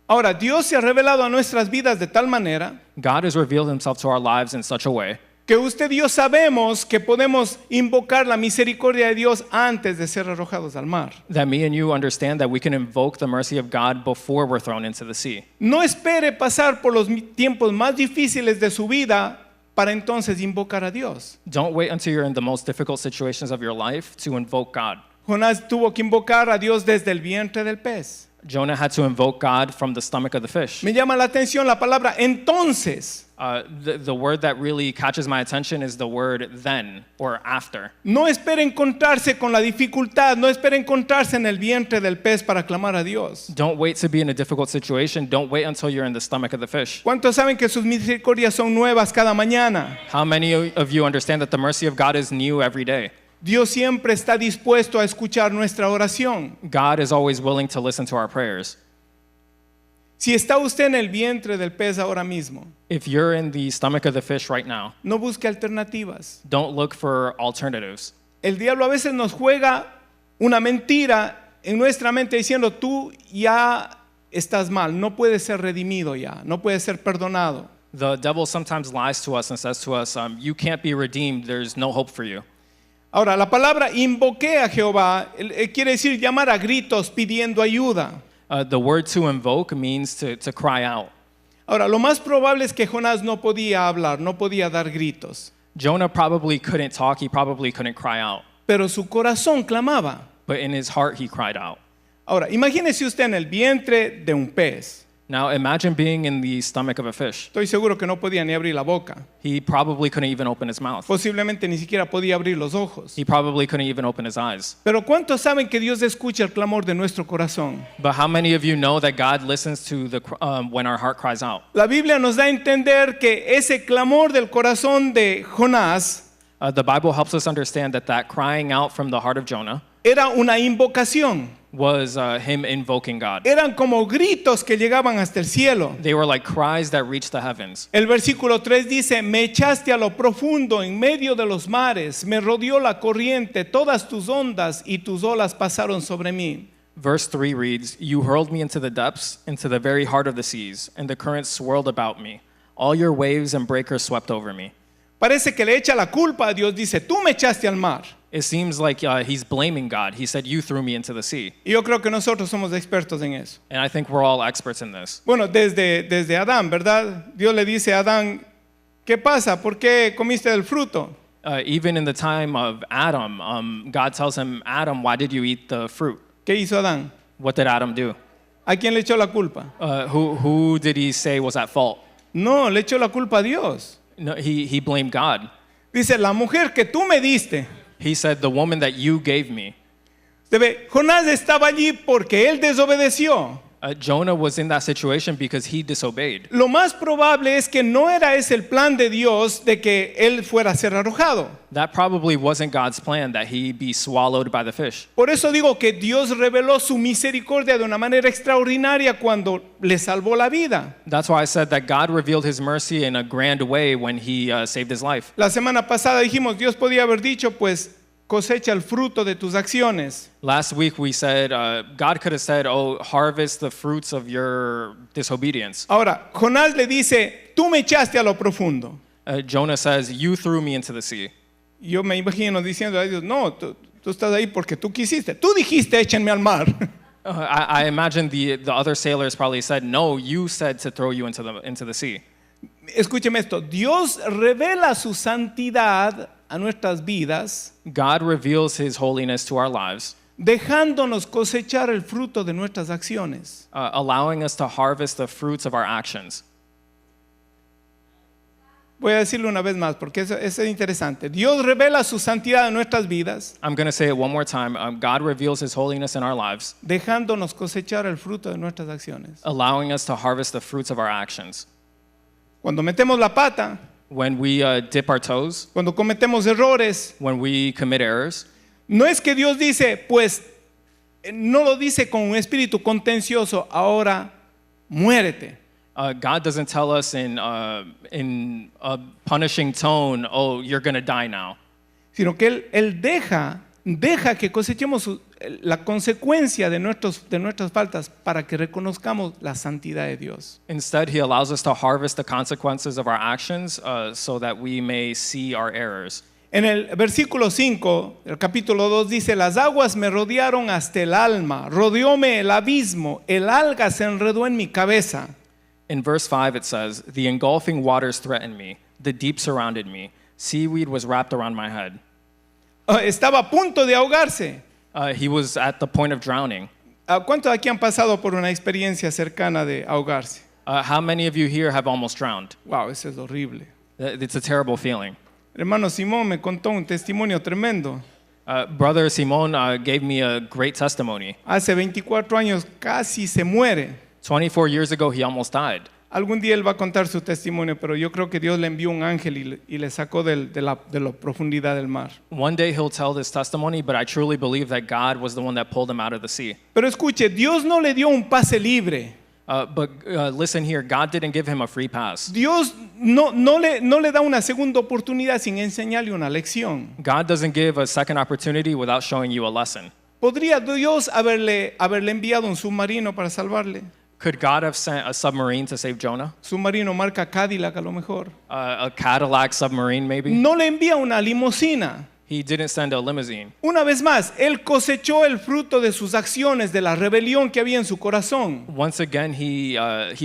Ahora, Dios se ha revelado a nuestras vidas de tal manera God has revealed himself to our lives in such a way que usted y yo sabemos que podemos invocar la misericordia de Dios antes de ser arrojados al mar. that me and you understand that we can invoke the mercy of God before we're thrown into the sea. No espere pasar por los tiempos más difíciles de su vida para entonces invocar a Dios. Don't wait until you're in the most difficult situations of your life to invoke God. Jonás tuvo que invocar a Dios desde el vientre del pez. Jonah had to invoke God from the stomach of the fish. Me llama la atención la palabra entonces. The word that really catches my attention is the word then or after. No espere encontrarse con la dificultad, no espere encontrarse en el vientre del pez para clamar a Dios. Don't wait to be in a difficult situation. Don't wait until you're in the stomach of the fish. ¿Cuántos saben que sus misericordias son nuevas cada mañana? How many of you understand that the mercy of God is new every day? Dios siempre está dispuesto a escuchar nuestra oración. God is always willing to listen to our prayers. Si está usted en el vientre del pez ahora mismo, If you're in the stomach of the fish right now, no busque alternativas. don't look for alternatives. El diablo a veces nos juega una mentira en nuestra mente diciendo tú ya estás mal, no puedes ser redimido ya, no puedes ser perdonado. The devil sometimes lies to us and says to us, you can't be redeemed, there's no hope for you. Ahora, la palabra invoqué a Jehová quiere decir llamar a gritos pidiendo ayuda. The word to invoke means to cry out. Ahora, lo más probable es que Jonás no podía hablar, no podía dar gritos, Jonah probably couldn't talk, he probably couldn't cry out, pero su corazón clamaba. but in his heart he cried out. Ahora, imagínese usted en el vientre de un pez. Now imagine being in the stomach of a fish. Estoy seguro que no podía ni abrir la boca. He probably couldn't even open his mouth. Posiblemente ni siquiera podía abrir los ojos. He probably couldn't even open his eyes. Pero ¿cuántos saben que Dios escucha el clamor de nuestro corazón? But how many of you know that God listens to when our heart cries out? La Biblia nos da a entender que ese clamor del corazón de Jonás The Bible helps us understand that crying out from the heart of Jonah era una invocación. was him invoking God. Eran como gritos que llegaban hasta el cielo. They were like cries that reached the heavens. El versículo 3 dice, me echaste a lo profundo en medio de los mares, me rodeó la corriente, todas tus ondas y tus olas pasaron sobre mí. Verse 3 reads, "You hurled me into the depths, into the very heart of the seas, and the currents swirled about me. All your waves and breakers swept over me." Parece que le echa la culpa a Dios, dice, tú me echaste al mar. It seems like he's blaming God. He said, "You threw me into the sea." Y yo creo que nosotros somos expertos en eso. And I think we're all experts in this. Bueno, desde Adán, ¿verdad? Dios le dice a Adán, ¿qué pasa? ¿Por qué comiste del fruto? Even in the time of Adam, God tells him, "Adam, why did you eat the fruit?" ¿Qué hizo Adán? What did Adam do? ¿A quién le echó la culpa? Who did he say was at fault? No, le echó la culpa a Dios. No, he blamed God. Dice, la mujer que tú me diste. He said, "The woman that you gave me." Jonás estaba allí porque él desobedeció. Jonah was in that situation because he disobeyed. Lo más probable es que no era ese el plan de Dios de que él fuera a ser arrojado. That probably wasn't God's plan, that he be swallowed by the fish. Por eso digo que Dios reveló su misericordia de una manera extraordinaria cuando le salvó la vida. That's why I said that God revealed his mercy in a grand way when he saved his life. La semana pasada dijimos, Dios podía haber dicho, pues cosecha el fruto de tus acciones. Last week we said, God could have said, "Oh, harvest the fruits of your disobedience." Ahora, Jonás le dice, tú me echaste a lo profundo. Jonah says, "You threw me into the sea." Yo me imagino diciendo a Dios, no, tú estás ahí porque tú quisiste. Tú dijiste, échenme al mar. I imagine the other sailors probably said, "No, you said to throw you into the sea." Escúcheme esto, Dios revela su santidad a nuestras vidas, God reveals his holiness to our lives, dejándonos cosechar el fruto de nuestras acciones. allowing us to harvest the fruits of our actions. Voy a decirlo una vez más porque eso es interesante. Dios revela su santidad en nuestras vidas, I'm going to say it one more time. God reveals his holiness in our lives, dejándonos cosechar el fruto de nuestras acciones. allowing us to harvest the fruits of our actions. Cuando metemos la pata, When we dip our toes, cuando cometemos errores, when we commit errors, no es que Dios dice, pues no lo dice con un espíritu contencioso, ahora muérete. God doesn't tell us in a punishing tone, oh, you're going to die now. Sino que Él deja que cosechemos la consecuencia de nuestras faltas para que reconozcamos la santidad de Dios. Instead, he allows us to harvest the consequences of our actions so that we may see our errors. En el versículo 5, el capítulo 2 dice, las aguas me rodearon hasta el alma, rodeóme el abismo, el alga se enredó en mi cabeza. In verse 5, it says, the engulfing waters threatened me, the deep surrounded me, seaweed was wrapped around my head. Estaba a punto de ahogarse. He was at the point of drowning. ¿Cuántos de aquí han pasado por una experiencia cercana de ahogarse? How many of you here have almost drowned? Wow, eso es horrible. It's a terrible feeling. Hermano Simón me contó un testimonio tremendo. Brother Simon gave me a great testimony. Hace 24 años casi se muere. 24 years ago, he almost died. Algún día él va a contar su testimonio, pero yo creo que Dios le envió un ángel y le sacó de la profundidad del mar. One day he'll tell this testimony, but I truly believe that God was the one that pulled him out of the sea. Pero escuche, Dios no le dio un pase libre. But listen here, God didn't give him a free pass. Dios no le da una segunda oportunidad sin enseñarle una lección. God doesn't give a second opportunity without showing you a lesson. ¿Podría Dios haberle enviado un submarino para salvarle? Could God have sent a submarine to save Jonah? Submarino marca Cadillac a lo mejor. A Cadillac submarine, maybe? No le envía una limusina. He didn't send a limousine. Una vez más, él cosechó el fruto de sus acciones, de la rebelión que había en su corazón. Once again, he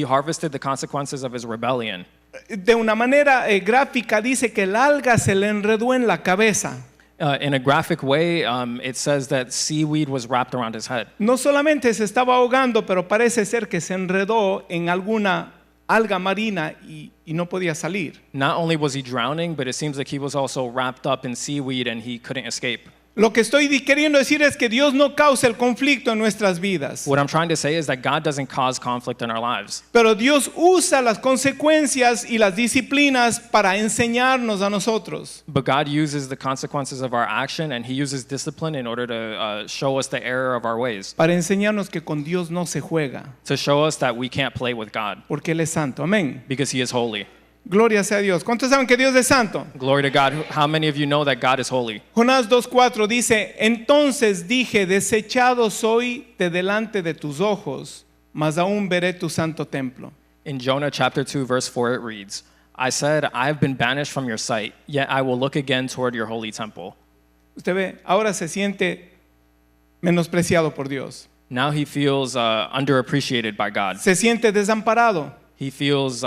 harvested the consequences of his rebellion. De una manera gráfica dice que el alga se le enredó en la cabeza. In a graphic way, it says that seaweed was wrapped around his head. No solamente se estaba ahogando, pero parece ser que se enredó en alguna alga marina y no podía salir. Not only was he drowning, but it seems like he was also wrapped up in seaweed and he couldn't escape. Lo que estoy queriendo decir es que Dios no causa el conflicto en nuestras vidas. What I'm trying to say is that God doesn't cause conflict in our lives. Pero Dios usa las consecuencias y las disciplinas para enseñarnos a nosotros. But God uses the consequences of our action and he uses discipline in order to show us the error of our ways. Para enseñarnos que con Dios no se juega. To show us that we can't play with God. Porque Él es santo. Amén. Because he is holy. Gloria sea a Dios. ¿Cuántos saben que Dios es santo? Glory to God. How many of you know that God is holy? Jonás 2:4 dice, entonces dije, desechado soy de delante de tus ojos, mas aún veré tu santo templo. In Jonah chapter 2 verse 4 it reads, I said, I have been banished from your sight, yet I will look again toward your holy temple. Usted ve, ahora se siente menospreciado por Dios. Now he feels underappreciated by God. Se siente desamparado. He feels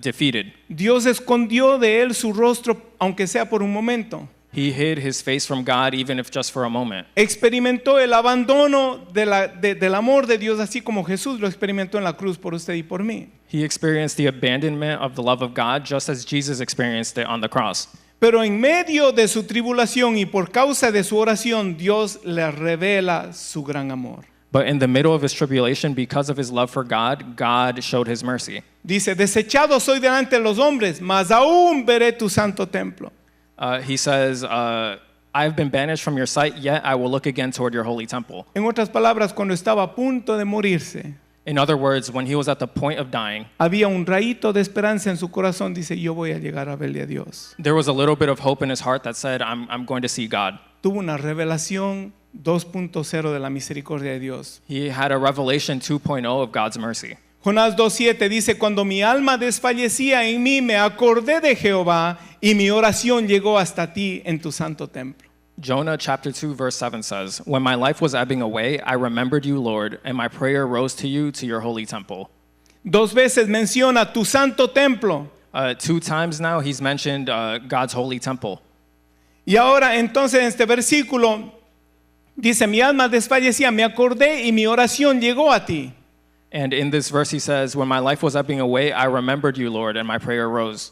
defeated. Dios escondió de él su rostro, aunque sea por un momento. He hid his face from God, even if just for a moment. Experimentó el abandono del amor de Dios, así como Jesús lo experimentó en la cruz por usted y por mí. He experienced the abandonment of the love of God, just as Jesus experienced it on the cross. Pero en medio de su tribulación y por causa de su oración, Dios le revela su gran amor. But in the middle of his tribulation, because of his love for God, God showed his mercy. Dice, desechado soy delante de los hombres, mas aún veré tu santo templo. He says, I have been banished from your sight, yet I will look again toward your holy temple. En otras palabras, cuando estaba a punto de morirse, In other words, when he was at the point of dying, había un rayito de esperanza en su corazón. Dice, yo voy a llegar a verle a Dios. there was a little bit of hope in his heart that said, I'm going to see God. Tuvo una revelación 2.0 de la misericordia de Dios. He had a revelation 2.0 of God's mercy. Jonás 2:7 dice, cuando mi alma desfallecía en mí, me acordé de Jehová y mi oración llegó hasta ti en tu santo templo. Jonah chapter 2 verse 7 says, when my life was ebbing away, I remembered you, Lord, and my prayer rose to you, to your holy temple. 2 veces menciona tu santo templo. 2 times now he's mentioned God's holy temple. Y ahora entonces en este versículo dice, mi alma desfallecía, me acordé y mi oración llegó a ti. And in this verse he says, when my life was ebbing away, I remembered you, Lord, and my prayer rose.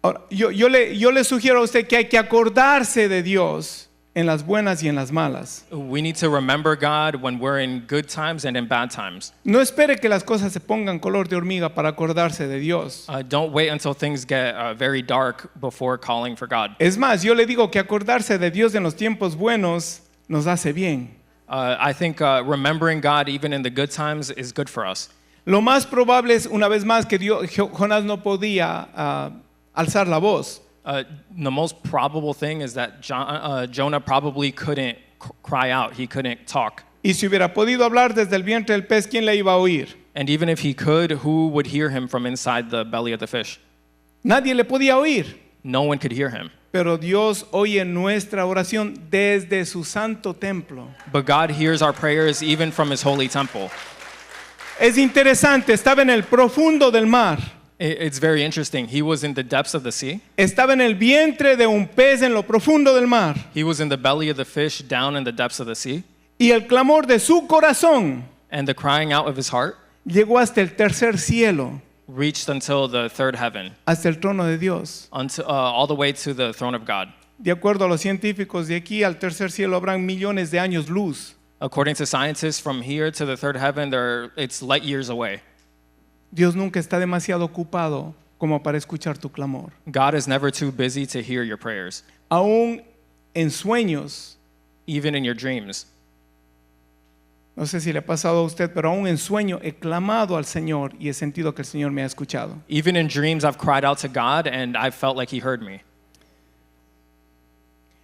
Ahora, yo le sugiero a usted que hay que acordarse de Dios en las buenas y en las malas. We need to remember God when we're in good times and in bad times. No espere que las cosas se pongan color de hormiga para acordarse de Dios. Don't wait until things get very dark before calling for God. Es más, yo le digo que acordarse de Dios en los tiempos buenos nos hace bien. I think remembering God even in the good times is good for us. Lo más probable es, una vez más, que Jonás no podía alzar la voz. The most probable thing is that Jonah probably couldn't cry out. He couldn't talk. Y si hubiera podido hablar desde el vientre del pez, ¿quién le iba a oír? And even if he could, who would hear him from inside the belly of the fish? Nadie le podía oír. No one could hear him. Pero Dios oye nuestra oración desde su santo templo. But God hears our prayers even from his holy temple. Es interesante, estaba en el profundo del mar. It's very interesting. He was in the depths of the sea. Estaba en el vientre de un pez en lo profundo del mar. He was in the belly of the fish down in the depths of the sea. Y el clamor de su corazón And the crying out of his heart llegó hasta el tercer cielo, reached until the third heaven, hasta el trono de Dios. until, all the way to the throne of God. De acuerdo a los científicos, de aquí al tercer cielo habrán millones de años luz. According to scientists, from here to the third heaven, it's light years away. Dios nunca está demasiado ocupado como para escuchar tu clamor. God is never too busy to hear your prayers, Aún en sueños, even in your dreams. no sé si le ha pasado a usted, pero aún en sueño he clamado al Señor y he sentido que el Señor me ha escuchado. Even in dreams, I've cried out to God and I felt like he heard me.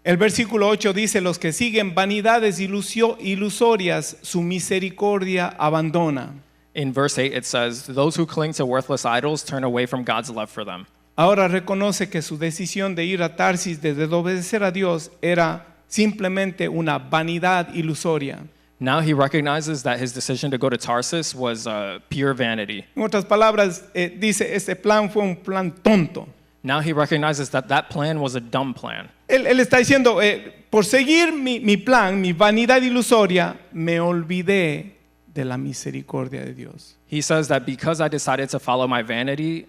El versículo 8 dice, los que siguen vanidades ilusorias, su misericordia abandona. In verse 8, it says, those who cling to worthless idols turn away from God's love for them. Ahora reconoce que su decisión de ir a Tarsis, de desobedecer a Dios, era simplemente una vanidad ilusoria. Now he recognizes that his decision to go to Tarsus was pure vanity. En otras palabras, dice, este plan fue un plan tonto. Now he recognizes that that plan was a dumb plan. Él está diciendo, por seguir mi plan, mi vanidad ilusoria, me olvidé de la misericordia de Dios. He says that because I decided to follow my vanity,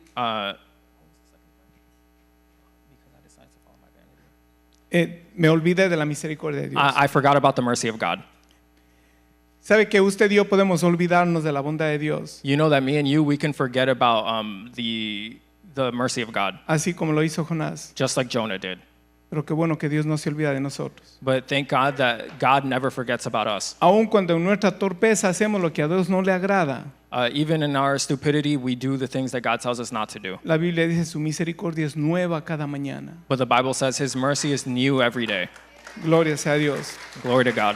Me olvidé de la misericordia de Dios. I forgot about the mercy of God. ¿Sabe que usted y yo podemos olvidarnos de la bondad de Dios? You know that me and you, we can forget about the mercy of God, Así como lo hizo Jonás. just like Jonah did. Pero qué bueno que Dios no se olvida de nosotros. But thank God that God never forgets about us. Aun cuando en nuestra torpeza hacemos lo que a Dios no le agrada, Even in our stupidity, we do the things that God tells us not to do. la Biblia dice su misericordia es nueva cada mañana. But the Bible says his mercy is new every day. Gloria sea a Dios. Glory to God.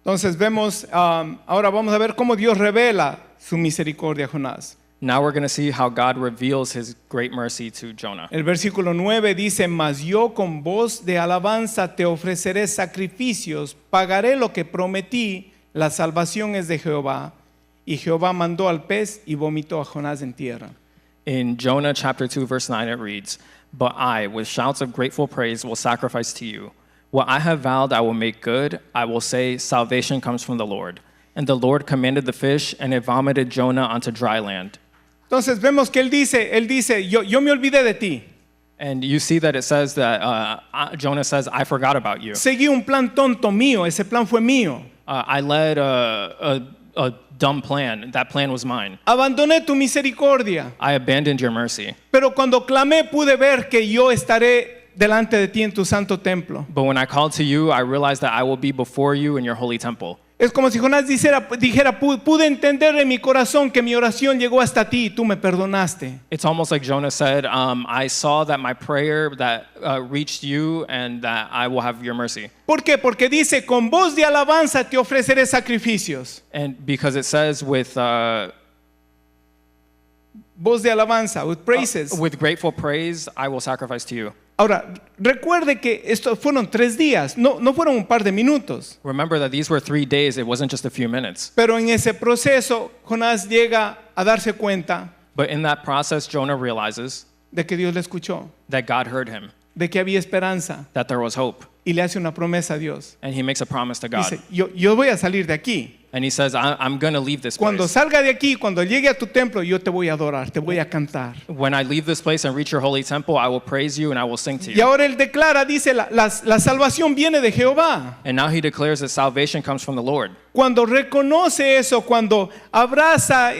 Entonces vemos, ahora vamos a ver cómo Dios revela su misericordia a Jonás. Now we're going to see how God reveals his great mercy to Jonah. El versículo 9 dice, mas yo con voz de alabanza te ofreceré sacrificios, pagaré lo que prometí, la salvación es de Jehová. Y Jehová mandó al pez y vomitó a Jonás en tierra. In Jonah chapter 2, verse 9, it reads, but I, with shouts of grateful praise, will sacrifice to you. What I have vowed I will make good. I will say, salvation comes from the Lord. And the Lord commanded the fish, and it vomited Jonah onto dry land. Entonces vemos que él dice, yo me olvidé de ti. And you see that it says that Jonah says, I forgot about you. Seguí un plan tonto mío, ese plan fue mío. I led a dumb plan. That plan was mine. Abandoné tu misericordia. I abandoned your mercy. Pero cuando clamé pude ver que yo estaré delante de ti en tu santo templo. But when I called to you, I realized that I will be before you in your holy temple. Es como si Jonás dijera, pude entender en mi corazón que mi oración llegó hasta ti y tú me perdonaste. It's almost like Jonah said, I saw that my prayer that reached you and that I will have your mercy. ¿Por qué? Porque dice, con voz de alabanza te ofreceré sacrificios. And because it says with Voz de alabanza, with praises. with grateful praise, I will sacrifice to you. Ahora, recuerde que estos fueron 3 días, no fueron un par de minutos. Remember that these were 3 days. It wasn't just a few minutes. Pero en ese proceso, Jonás llega a darse cuenta But in that process, Jonah realizes de que Dios le escuchó, that God heard him, de que había esperanza that there was hope. y le hace una promesa a Dios. And he makes a promise to God. Dice, yo voy a salir de aquí. And he says, I'm going to leave this Cuando place. salga de aquí, cuando llegue a tu templo, yo te voy a adorar, te voy a cantar. When I leave this place and reach your holy temple, I will praise you and I will sing to Y you. ahora él declara, dice, la salvación viene de Jehová. And now he declares that salvation comes from the Lord. Cuando reconoce eso, cuando abraza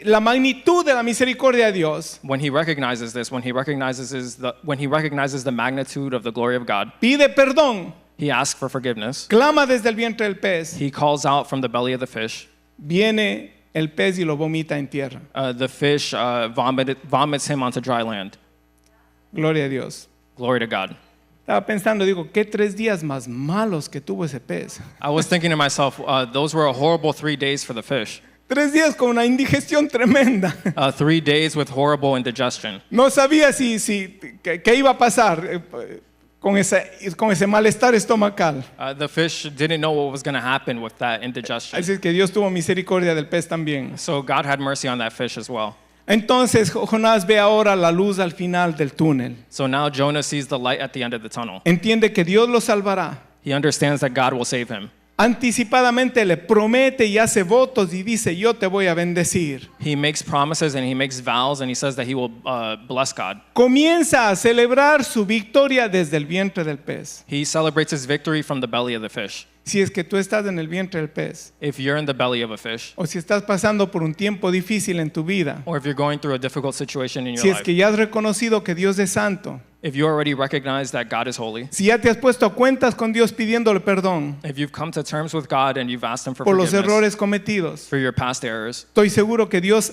la magnitud de la misericordia de Dios, When he recognizes this, when he recognizes the magnitude of the glory of God, pide perdón. He asks for forgiveness. clama desde el vientre del pez, He calls out from the belly of the fish. viene el pez y lo vomita en tierra. The fish vomits him onto dry land. Gloria a Dios. Glory to God. Estaba pensando, digo, qué 3 días más malos que tuvo ese pez. I was thinking to myself, those were a horrible 3 days for the fish. 3 días con una indigestión tremenda. 3 days with horrible indigestion. No sabía qué iba a pasar con ese malestar estomacal. The fish didn't know what was going to happen with that indigestion. Así es que Dios tuvo misericordia del pez también. So God had mercy on that fish as well. Entonces Jonás ve ahora la luz al final del túnel. So now Jonah sees the light at the end of the tunnel. Entiende que Dios lo salvará. He understands that God will save him. Anticipadamente le promete y hace votos y dice, yo te voy a bendecir. He makes promises and he makes vows and he says that he will bless God. Comienza a celebrar su victoria desde el vientre del pez. He celebrates his victory from the belly of the fish. Si es que tú estás en el vientre del pez, If you're in the belly of a fish, o si estás pasando por un tiempo difícil en tu vida, or if you're going through a difficult situation in your si es life, que ya has reconocido que Dios es santo, if you already recognize that God is holy, si ya te has puesto a cuentas con Dios pidiéndole perdón if you've come to terms with God and you've asked him for por los forgiveness errores cometidos, for your past errors, estoy seguro que Dios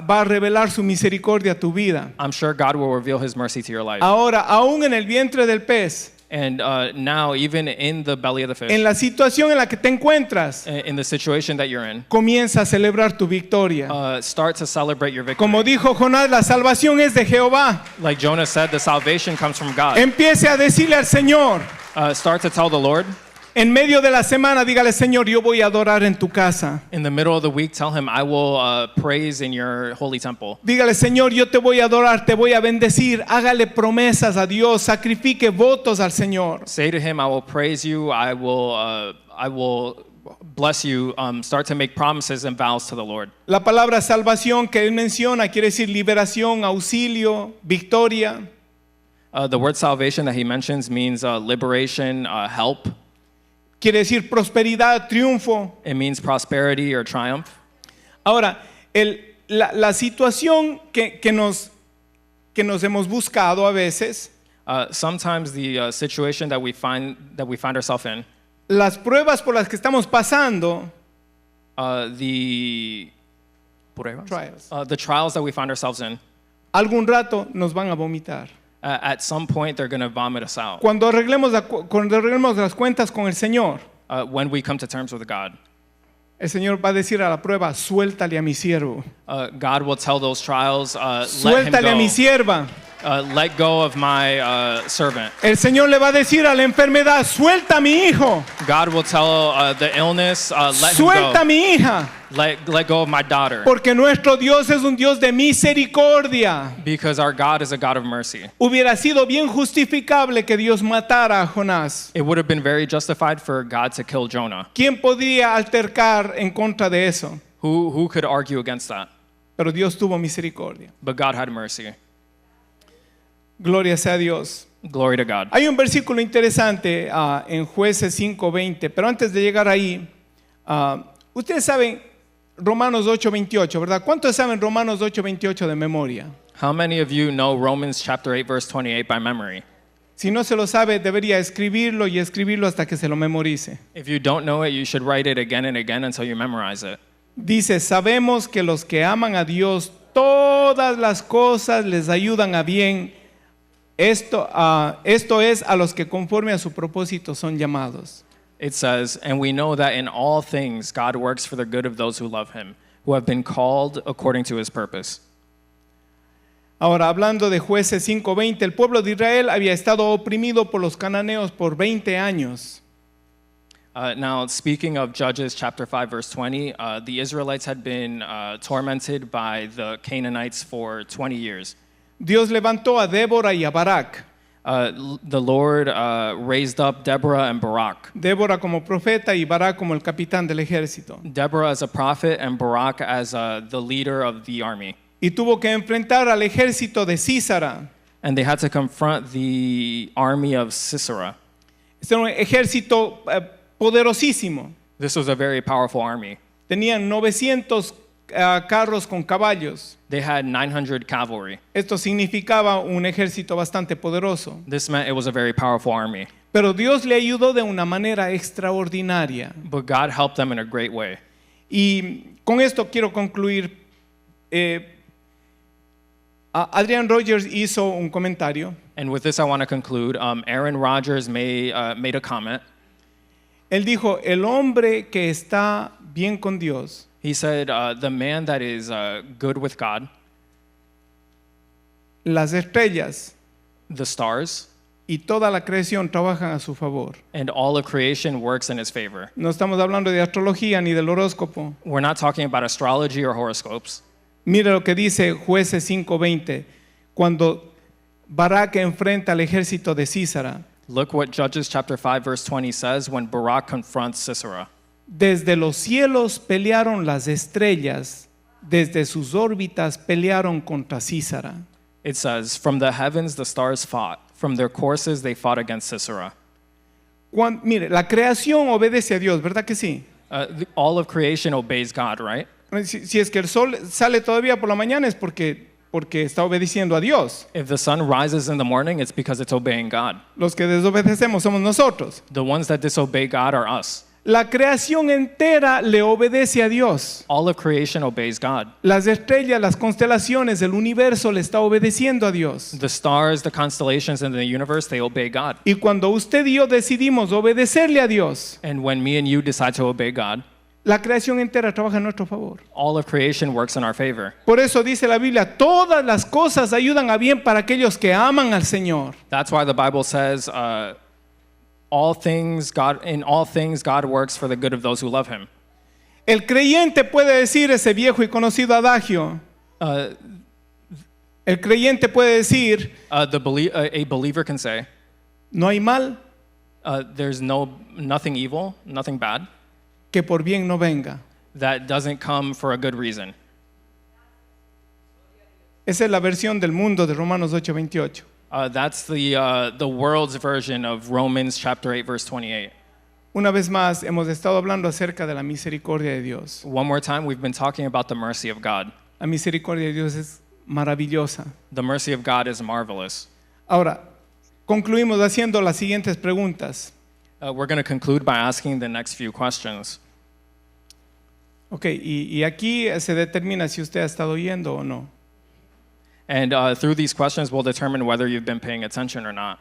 va a revelar su misericordia a tu vida. I'm sure God will reveal his mercy to your life. Ahora, aún en el vientre del pez, And now, even in the belly of the fish, en la situación en la que te encuentras, in the situation that you're in, comienza a celebrar tu victoria. start to celebrate your victory. Como dijo Jonás, la salvación es de Jehová. Like Jonah said, the salvation comes from God. Empiece a decirle al Señor, Start to tell the Lord. en medio de la semana, dígale, Señor, yo voy a adorar en tu casa. In the middle of the week, tell him, I will praise in your holy temple. Dígale, Señor, yo te voy a adorar, te voy a bendecir. Hágale promesas a Dios, sacrifique votos al Señor. Say to him, I will praise you, I will bless you. Start to make promises and vows to the Lord. La palabra salvación que él menciona quiere decir liberación, auxilio, victoria. The word salvation that he mentions means liberation, help. Quiere decir prosperidad, triunfo. It means prosperity or triumph. Ahora, la situación que nos hemos buscado a veces, Sometimes the situation that we find ourselves in, las pruebas por las que estamos pasando, the trials, the trials that we find ourselves in, algún rato nos van a vomitar. at some point they're going to vomit us out. Cuando arreglemos las cuentas con el Señor, When we come to terms with God, el Señor va a decir a la prueba, suéltale a mi siervo, God will tell those trials, let him suéltale a mi go. sierva. Let go of my servant. El Señor le va a decir a la enfermedad, suelta a mi hijo, God will tell the illness, let suelta a him mi hija, go. Let go of my daughter. porque nuestro Dios es un Dios de misericordia. Because our God is a God of mercy. Hubiera sido bien justificable que Dios matara a Jonás. It would have been very justified for God to kill Jonah. ¿Quién podría altercar en contra de eso? Who could argue against that? Pero Dios tuvo misericordia. But God had mercy. Gloria sea a Dios. Glory to God. Hay un versículo interesante en Jueces 5:20, pero antes de llegar ahí, ustedes saben Romanos 8:28, ¿verdad? ¿Cuántos saben Romanos 8:28 de memoria? How many of you know Romans chapter 8 verse 28 by memory? Si no se lo sabe, debería escribirlo y escribirlo hasta que se lo memorice. If you don't know it, you should write it again and again until you memorize it. Dice, sabemos que los que aman a Dios, todas las cosas les ayudan a bien. Esto es a los que conforme a su propósito son llamados. It says, and we know that in all things God works for the good of those who love him, who have been called according to his purpose. Ahora, hablando de Jueces 5:20, el pueblo de Israel había estado oprimido por los cananeos por 20 años. Now, speaking of Judges chapter 5 verse 20, the Israelites had been tormented by the Canaanites for 20 years. Dios levantó a Débora y a Barak. The Lord raised up Deborah and Barak. Débora como profeta y Barak como el capitán del ejército. Deborah as a prophet and Barak as the leader of the army. Y tuvo que enfrentar al ejército de Sísara. And they had to confront the army of Sisera. Este era un ejército poderosísimo. This was a very powerful army. Tenían 900 carros con caballos. They had 900 cavalry. Esto significaba un ejército bastante poderoso. This meant it was a very powerful army. Pero Dios le ayudó de una manera extraordinaria. but God helped them in a great way. Y con esto quiero concluir. Adrian Rogers hizo un comentario. And with this, I want to conclude. Aaron Rodgers made a comment. Él dijo, el hombre que está bien con Dios He said, the man that is good with God, las estrellas the stars, y toda la creación trabajan a su favor. and all of creation works in his favor. No estamos hablando de astrología ni del horóscopo. We're not talking about astrology or horoscopes. Mira lo que dice Jueces 5:20, cuando Barak enfrenta al ejército de Sísara. Look what Judges chapter 5 verse 20 says when Barak confronts Sisera. Desde los cielos pelearon las estrellas, desde sus órbitas pelearon contra Sísara. It says, from the heavens the stars fought, from their courses they fought against Sisera. Mire, la creación obedece a Dios, ¿verdad que sí? All of creation obeys God, right? Si es que el sol sale todavía por la mañana es porque está obedeciendo a Dios. If the sun rises in the morning, it's because it's obeying God. Los que desobedecemos somos nosotros. The ones that disobey God are us. La creación entera le obedece a Dios. All of creation obeys God. Las estrellas, las constelaciones, el universo le está obedeciendo a Dios. The stars, the constellations in the universe, they obey God. Y cuando usted y yo decidimos obedecerle a Dios, And when me and you decide to obey God, la creación entera trabaja en nuestro favor. all of creation works in our favor. Por eso dice la Biblia, todas las cosas ayudan a bien para aquellos que aman al Señor. That's why the Bible says, in all things God works for the good of those who love Him. El creyente puede decir ese viejo y conocido adagio. El creyente puede decir, A believer can say, no hay mal there's nothing evil, nothing bad, que por bien no venga. that doesn't come for a good reason. Esa es la versión del mundo de Romanos 8:28. That's the world's version of Romans chapter 8, verse 28. Una vez más, hemos estado hablando acerca de la misericordia de Dios. One more time, we've been talking about the mercy of God. La misericordia de Dios es maravillosa. The mercy of God is marvelous. Ahora, concluimos haciendo las siguientes preguntas. We're going to conclude by asking the next few questions. Ok, y aquí se determina si usted ha estado oyendo o no. And through these questions, we'll determine whether you've been paying attention or not,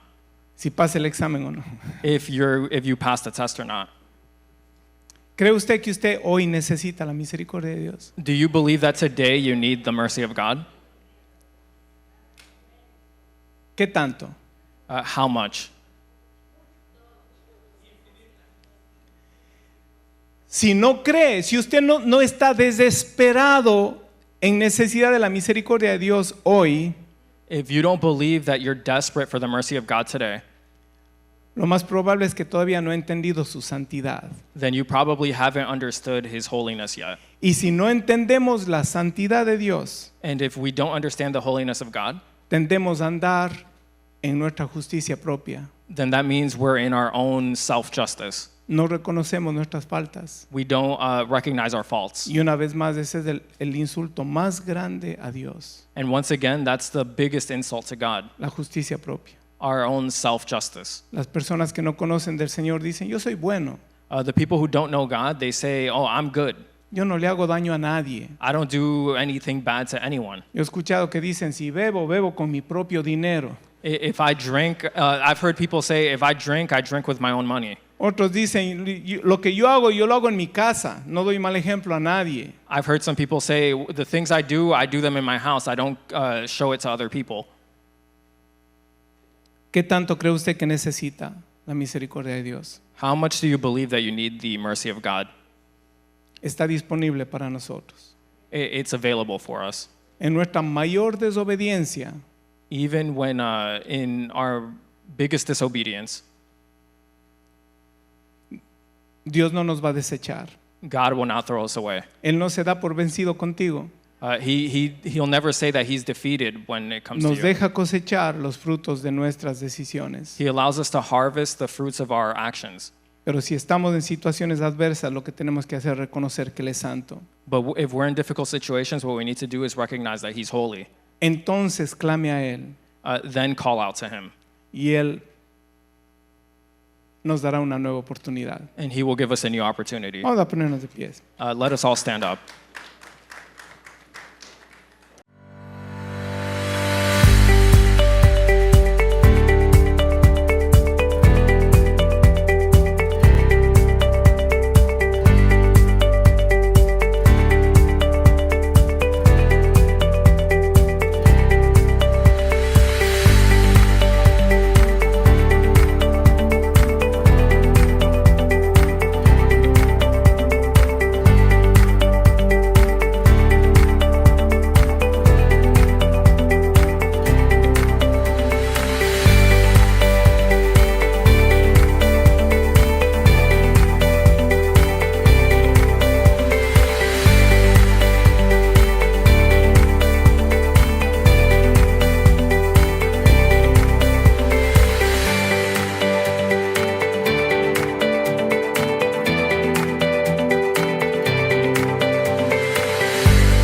Si pasa el examen o no. if you passed the test or not. ¿Cree usted que usted hoy necesita la misericordia de Dios? Do you believe that today you need the mercy of God? ¿Qué tanto? How much? Si no cree, si usted no está desesperado en necesidad de la misericordia de Dios hoy, If you don't believe that you're desperate for the mercy of God today, lo más probable es que todavía no ha entendido su santidad. then you probably haven't understood His holiness yet. Y si no entendemos la santidad de Dios, And if we don't understand the holiness of God, tendemos a andar en nuestra justicia propia. then that means we're in our own self-justice. No reconocemos nuestras faltas. We don't recognize our faults. Y una vez más, ese es el insulto más grande a Dios, And once again, that's the biggest insult to God, la justicia propia. our own self-justice. Las personas que no conocen del Señor dicen, yo soy bueno, The people who don't know God, they say, oh, I'm good. yo no le hago daño a nadie. I don't do anything bad to anyone. Yo he escuchado que dicen, si bebo, bebo con mi propio dinero. If I drink, I've heard people say, if I drink with my own money. Otros dicen, lo que yo lo hago en mi casa. No doy mal ejemplo a nadie. I've heard some people say, the things I do them in my house. I don't show it to other people. ¿Qué tanto cree usted que necesita la misericordia de Dios? How much do you believe that you need the mercy of God? Está disponible para nosotros. It's available for us. En nuestra mayor desobediencia, Even when in our biggest disobedience, Dios no nos va a desechar. God will not throw us away. Él no se da por vencido contigo. He'll never say that He's defeated when it comes Nos to you. deja cosechar los frutos de nuestras decisiones. He allows us to harvest the fruits of our actions. Pero si estamos en situaciones adversas, lo que tenemos que hacer es reconocer que Él es santo. But if we're in difficult situations, what we need to do is recognize that He's holy. Entonces clame a Él Then call out to Him. y Él nos dará una nueva oportunidad. and He will give us a new opportunity. Vamos a ponernos de pies. Let us all stand up.